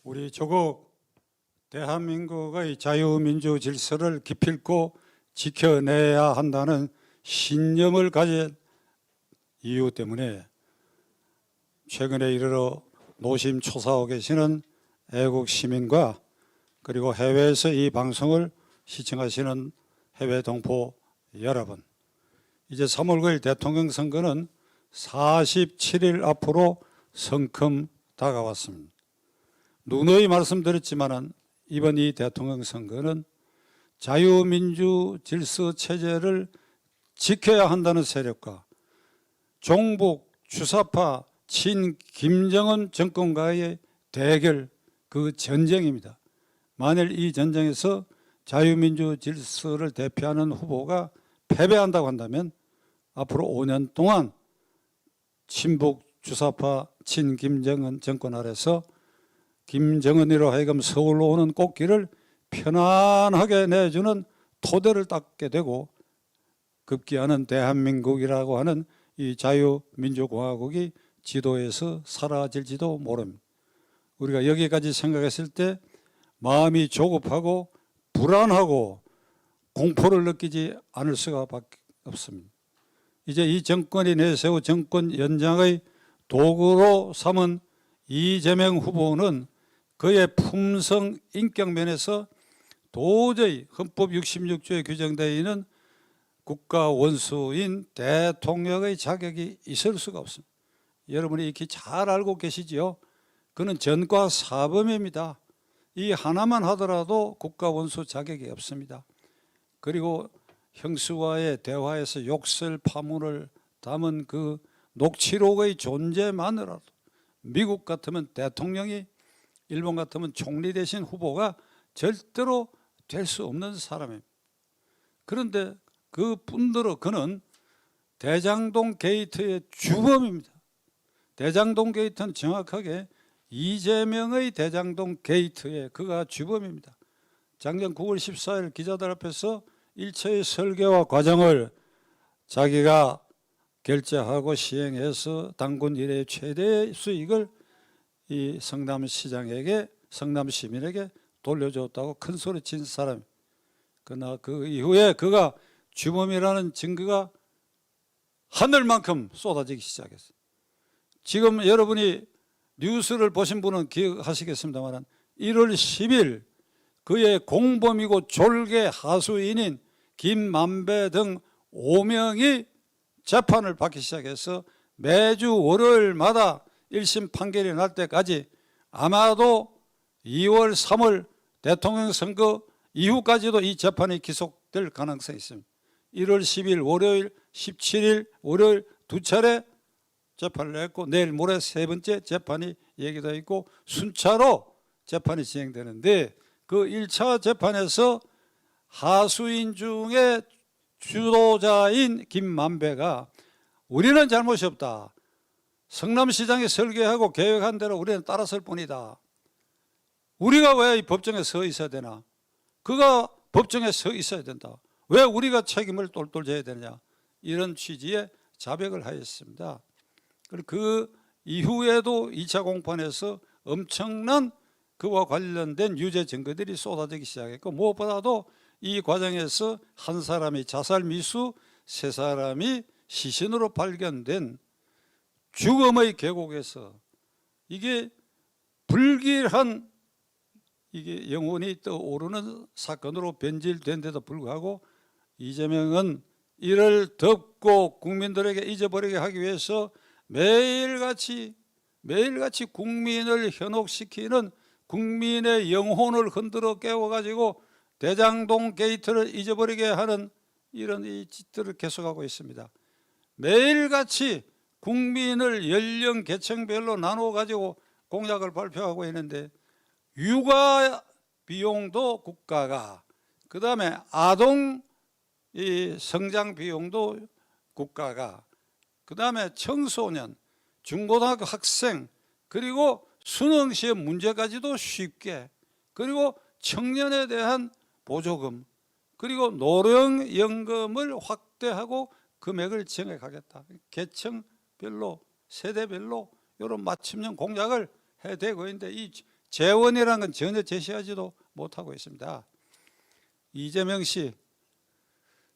우리 조국 대한민국의 자유민주 질서를 기필코 지켜내야 한다는 신념을 가진 이유 때문에 최근에 이르러 노심초사하고 계시는 애국 시민과 그리고 해외에서 이 방송을 시청하시는 해외 동포 여러분, 이제 3월 9일 대통령 선거는 47일 앞으로 성큼 다가왔습니다. 누누이 말씀드렸지만 이번 이 대통령 선거는 자유민주 질서 체제를 지켜야 한다는 세력과 종북 주사파 친 김정은 정권과의 대결, 그 전쟁입니다. 만일 이 전쟁에서 자유민주 질서를 대표하는 후보가 패배한다고 한다면 앞으로 5년 동안 친북 주사파 친 김정은 정권 아래서 김정은이로 하여금 서울로 오는 꽃길을 편안하게 내주는 토대를 닦게 되고 급기야는 대한민국이라고 하는 이 자유민주공화국이 지도에서 사라질지도 모릅니다. 우리가 여기까지 생각했을 때 마음이 조급하고 불안하고 공포를 느끼지 않을 수가 없습니다. 이제 이 정권이 내세운 정권 연장의 도구로 삼은 이재명 후보는 그의 품성 인격 면에서 도저히 헌법 66조에 규정되어 있는 국가 원수인 대통령의 자격이 있을 수가 없습니다. 여러분이 익히 잘 알고 계시지요? 그는 전과 사범입니다. 이 하나만 하더라도 국가 원수 자격이 없습니다. 그리고 형수와의 대화에서 욕설 파문을 담은 그 녹취록의 존재만으로도 미국 같으면 대통령이, 일본 같으면 총리 대신 후보가 절대로 될 수 없는 사람입니다. 그런데 그 뿐더러 그는 대장동 게이트의 주범입니다. 대장동 게이트는 정확하게 이재명의 대장동 게이트에 그가 주범입니다. 작년 9월 14일 기자들 앞에서 일체의 설계와 과정을 자기가 결제하고 시행해서 당군 이래 최대의 수익을 이 성남시장에게, 성남 시민에게 돌려줬다고 큰 소리 친 사람. 그러나 그 이후에 그가 주범이라는 증거가 하늘만큼 쏟아지기 시작했어요. 지금 여러분이 뉴스를 보신 분은 기억하시겠습니다만 1월 10일 그의 공범이고 졸개 하수인인 김만배 등 5명이 재판을 받기 시작해서 매주 월요일마다 1심 판결이 날 때까지 아마도 2월, 3월 대통령 선거 이후까지도 이 재판이 기속될 가능성이 있습니다. 1월 10일 월요일, 17일 월요일 두 차례 재판을 했고 내일 모레 세 번째 재판이 얘기되어 있고 순차로 재판이 진행되는데 그 1차 재판에서 하수인 중에 주도자인 김만배가 우리는 잘못이 없다. 성남시장이 설계하고 계획한 대로 우리는 따랐을 뿐이다. 우리가 왜 이 법정에 서 있어야 되나? 그가 법정에 서 있어야 된다. 왜 우리가 책임을 똘똘 져야 되느냐? 이런 취지의 자백을 하였습니다. 그리고 그 이후에도 2차 공판에서 엄청난 그와 관련된 유죄 증거들이 쏟아지기 시작했고 무엇보다도 이 과정에서 한 사람이 자살 미수, 세 사람이 시신으로 발견된 죽음의 계곡에서 이게 불길한 이게 영혼이 떠오르는 사건으로 변질된 데도 불구하고 이재명은 이를 덮고 국민들에게 잊어버리게 하기 위해서 매일같이 국민을 현혹시키는 국민의 영혼을 흔들어 깨워가지고 대장동 게이트를 잊어버리게 하는 이런 이 짓들을 계속하고 있습니다. 매일같이 국민을 연령 계층별로 나누어 가지고 공약을 발표하고 있는데 육아 비용도 국가가, 그 다음에 아동 이 성장 비용도 국가가, 그 다음에 청소년, 중고등학교 학생, 그리고 수능 시험 문제까지도 쉽게, 그리고 청년에 대한 보조금, 그리고 노령연금을 확대하고 금액을 정해가겠다. 계층별로, 세대별로 이런 맞춤형 공약을 해대고 있는데 이 재원이라는 건 전혀 제시하지도 못하고 있습니다. 이재명 씨,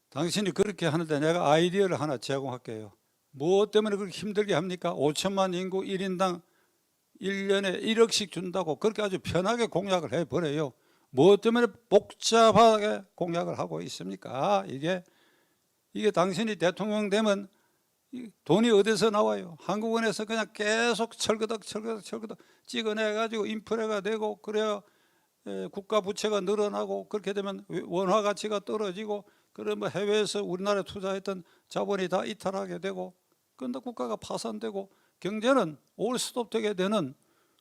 당신이 그렇게 하는데 내가 아이디어를 하나 제공할게요. 무엇 때문에 그렇게 힘들게 합니까? 5천만 인구 1인당 1년에 1억씩 준다고 그렇게 아주 편하게 공약을 해버려요. 무엇 때문에 복잡하게 공약을 하고 있습니까? 이게 당신이 대통령 되면 돈이 어디서 나와요? 한국은행에서 그냥 계속 철거덕 찍어내가지고 인프레가 되고, 그래야 국가 부채가 늘어나고, 그렇게 되면 원화 가치가 떨어지고, 그러면 해외에서 우리나라에 투자했던 자본이 다 이탈하게 되고, 그런데 국가가 파산되고 경제는 올스톱 되게 되는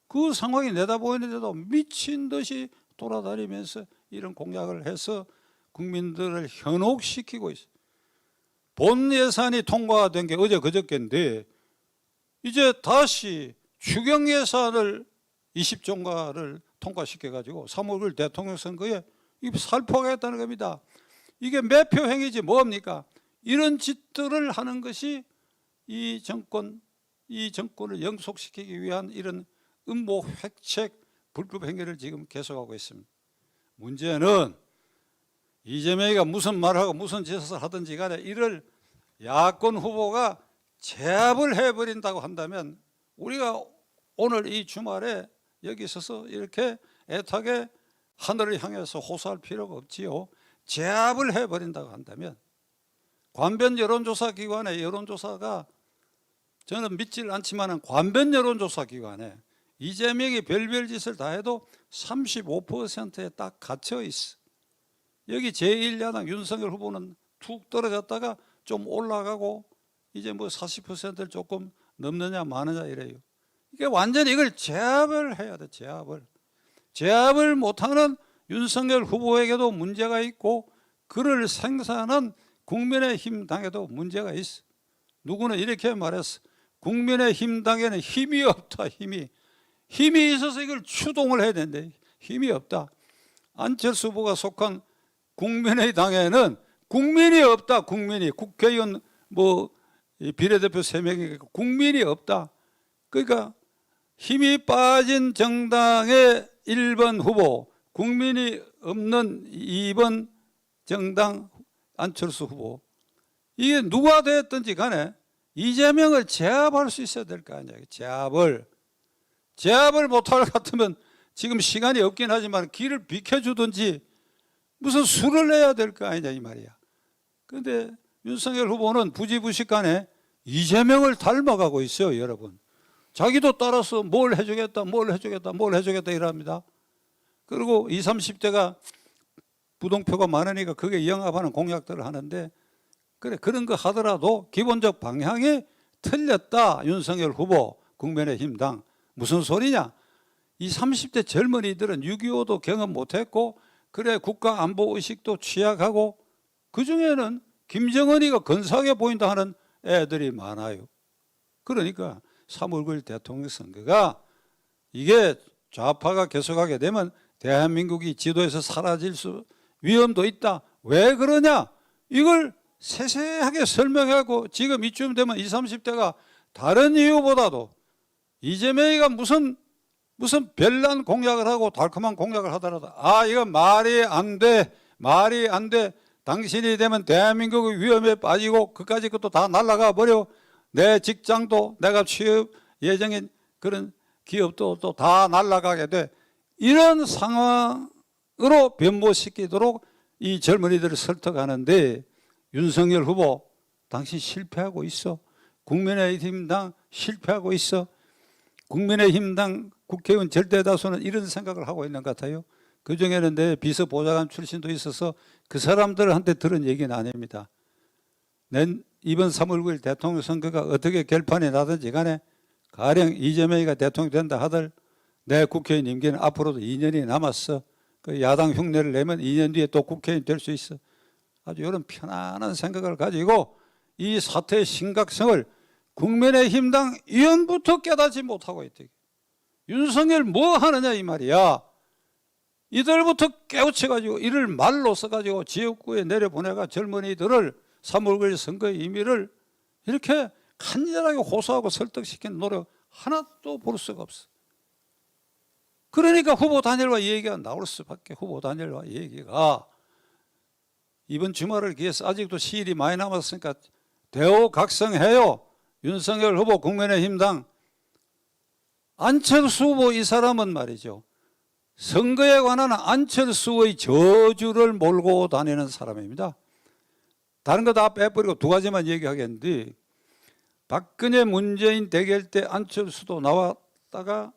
그 상황이 내다보이는데도 미친 듯이 돌아다니면서 이런 공약을 해서 국민들을 현혹시키고 있어요. 본 예산이 통과된 게 어제 그저께인데 이제 다시 추경 예산을 20조인가를 통과시켜가지고 3월 대통령 선거에 살포하겠다는 겁니다. 이게 매표 행위지 뭡니까? 이런 짓들을 하는 것이 이 정권을 영속시키기 위한 이런 음모 획책 불법 행위를 지금 계속하고 있습니다. 문제는 이재명이가 무슨 말하고 무슨 짓을 하든지 간에 이를 야권 후보가 제압을 해버린다고 한다면 우리가 오늘 이 주말에 여기 있어서 이렇게 애타게 하늘을 향해서 호소할 필요가 없지요. 제압을 해버린다고 한다면 관변 여론조사 기관의 여론조사가 저는 믿질 않지만 관변 여론조사 기관에 이재명이 별별 짓을 다 해도 35%에 딱 갇혀 있어. 여기 제1야당 윤석열 후보는 툭 떨어졌다가 좀 올라가고 이제 뭐 40%를 조금 넘느냐 마느냐 이래요. 이게 완전히 이걸 제압을 해야 돼. 제압을 못하는 윤석열 후보에게도 문제가 있고 그를 생산한 국민의힘 당에도 문제가 있어. 누구는 이렇게 말했어. 국민의힘 당에는 힘이 없다. 힘이 있어서 이걸 추동을 해야 되는데 힘이 없다. 안철수 후보가 속한 국민의당에는 국민이 없다. 국회의원 비례대표 3명이 국민이 없다. 그러니까 힘이 빠진 정당의 1번 후보, 국민이 없는 2번 정당 안철수 후보, 이게 누가 됐든지 간에 이재명을 제압할 수 있어야 될 거 아니야. 제압을 못할 것 같으면 지금 시간이 없긴 하지만 길을 비켜주든지 무슨 수를 내야 될 거 아니냐 이 말이야. 그런데 윤석열 후보는 부지부식간에 이재명을 닮아가고 있어요. 여러분, 자기도 따라서 뭘 해주겠다 이랍니다. 그리고 20, 30대가 부동표가 많으니까 그게 영합하는 공약들을 하는데, 그래 그런 거 하더라도 기본적 방향이 틀렸다. 윤석열 후보 국민의힘당. 무슨 소리냐? 20, 30대 젊은이들은 6.25도 경험 못했고, 그래 국가안보의식도 취약하고, 그중에는 김정은이가 근사하게 보인다 하는 애들이 많아요. 그러니까 3월 9일 대통령 선거가 이게 좌파가 계속하게 되면 대한민국이 지도에서 사라질 위험도 있다. 왜 그러냐? 이걸 세세하게 설명하고, 지금 이쯤 되면 20, 30대가 다른 이유보다도 이재명이가 무슨 별난 공약을 하고 달콤한 공약을 하더라도 이건 말이 안 돼. 당신이 되면 대한민국의 위험에 빠지고 그까지 것도 다 날아가 버려. 내 직장도 내가 취업 예정인 그런 기업도 또 다 날아가게 돼. 이런 상황으로 변모시키도록 이 젊은이들을 설득하는데 윤석열 후보 당신 실패하고 있어. 국민의힘당 실패하고 있어. 국민의힘당 국회의원 절대다수는 이런 생각을 하고 있는 것 같아요. 그중에는 내 비서보좌관 출신도 있어서 그 사람들한테 들은 얘기는 아닙니다. 이번 3월 9일 대통령 선거가 어떻게 결판이 나든지 간에 가령 이재명이가 대통령 된다 하들 내 국회의원 임기는 앞으로도 2년이 남았어. 그 야당 흉내를 내면 2년 뒤에 또 국회의원 될 수 있어. 아주 이런 편안한 생각을 가지고 이 사태의 심각성을 국민의힘당 의원부터 깨닫지 못하고 있다. 윤석열 뭐 하느냐 이 말이야. 이들부터 깨우쳐가지고 이를 말로 써가지고 지역구에 내려보내가 젊은이들을 3월 9일 선거의 의미를 이렇게 간절하게 호소하고 설득시키는 노력 하나도 볼 수가 없어. 그러니까 후보 단일화 얘기가 나올 수밖에. 후보 단일화 얘기가 이번 주말을 기해서 아직도 시일이 많이 남았으니까 대호각성해요. 윤석열 후보 국민의힘당 안철수 후보 이 사람은 말이죠. 선거에 관한 안철수의 저주를 몰고 다니는 사람입니다. 다른 거 다 빼버리고 두 가지만 얘기하겠는데 박근혜 문재인 대결 때 안철수도 나왔다가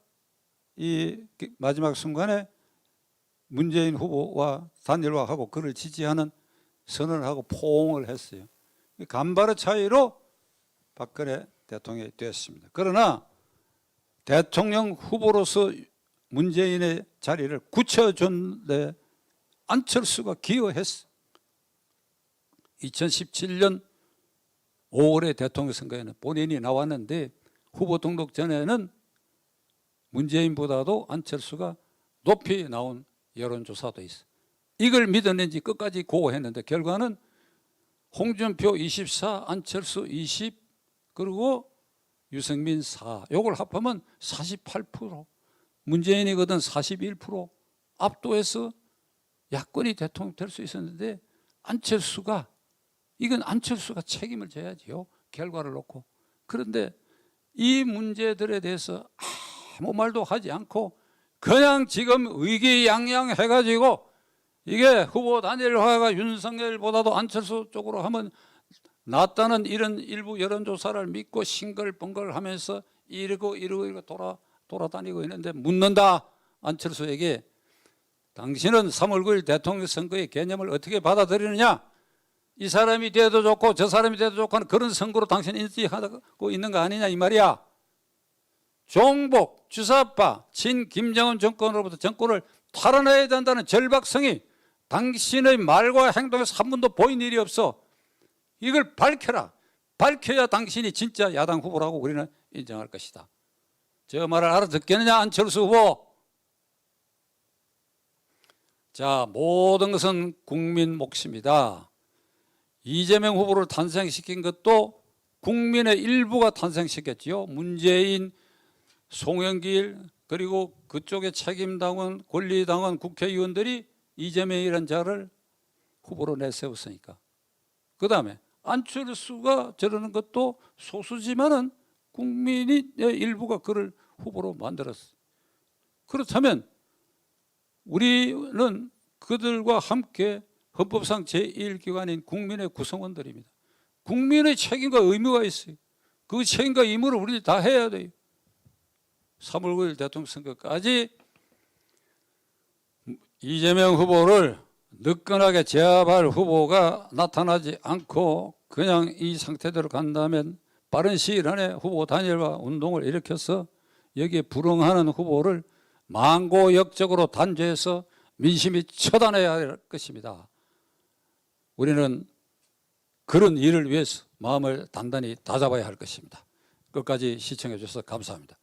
이 마지막 순간에 문재인 후보와 단일화하고 그를 지지하는 선언을 하고 포옹을 했어요. 간발의 차이로 박근혜 대통령이 됐습니다. 그러나 대통령 후보로서 문재인의 자리를 굳혀준데 안철수가 기여했어. 2017년 5월에 대통령 선거에는 본인이 나왔는데 후보 등록 전에는 문재인보다도 안철수가 높이 나온 여론조사도 있어. 이걸 믿었는지 끝까지 고했는데 결과는 홍준표 24, 안철수 20, 그리고 유승민 4. 요걸 합하면 48%, 문재인이거든 41% 압도해서 야권이 대통령 될 수 있었는데 안철수가, 이건 안철수가 책임을 져야지요. 결과를 놓고. 그런데 이 문제들에 대해서 아무 말도 하지 않고 그냥 지금 의기양양해가지고 이게 후보 단일화가 윤석열보다도 안철수 쪽으로 하면 낫다는 이런 일부 여론조사를 믿고 싱글벙글하면서 이러고 돌아다니고 있는데 묻는다. 안철수에게 당신은 3월 9일 대통령 선거의 개념을 어떻게 받아들이느냐. 이 사람이 돼도 좋고 저 사람이 돼도 좋고 하는 그런 선거로 당신이 인식하고 있는 거 아니냐 이 말이야. 종북, 주사파, 친 김정은 정권으로부터 정권을 탈환해야 된다는 절박성이 당신의 말과 행동에서 한 번도 보인 일이 없어. 이걸 밝혀라. 밝혀야 당신이 진짜 야당 후보라고 우리는 인정할 것이다. 저 말을 알아듣겠느냐 안철수 후보. 자, 모든 것은 국민 몫입니다. 이재명 후보를 탄생시킨 것도 국민의 일부가 탄생시켰지요. 문재인, 송영길, 그리고 그쪽에 책임당원, 권리당원 국회의원들이 이재명이라는 자를 후보로 내세웠으니까. 그 다음에 안철수가 저러는 것도 소수지만은 국민의 일부가 그를 후보로 만들었어요. 그렇다면 우리는 그들과 함께 헌법상 제1기관인 국민의 구성원들입니다. 국민의 책임과 의무가 있어요. 그 책임과 의무를 우리 다 해야 돼요. 3월 9일 대통령 선거까지 이재명 후보를 늦건하게 제압할 후보가 나타나지 않고 그냥 이 상태대로 간다면 빠른 시일 안에 후보 단일화 운동을 일으켜서 여기에 불응하는 후보를 망고역적으로 단죄해서 민심이 처단해야 할 것입니다. 우리는 그런 일을 위해서 마음을 단단히 다잡아야 할 것입니다. 끝까지 시청해 주셔서 감사합니다.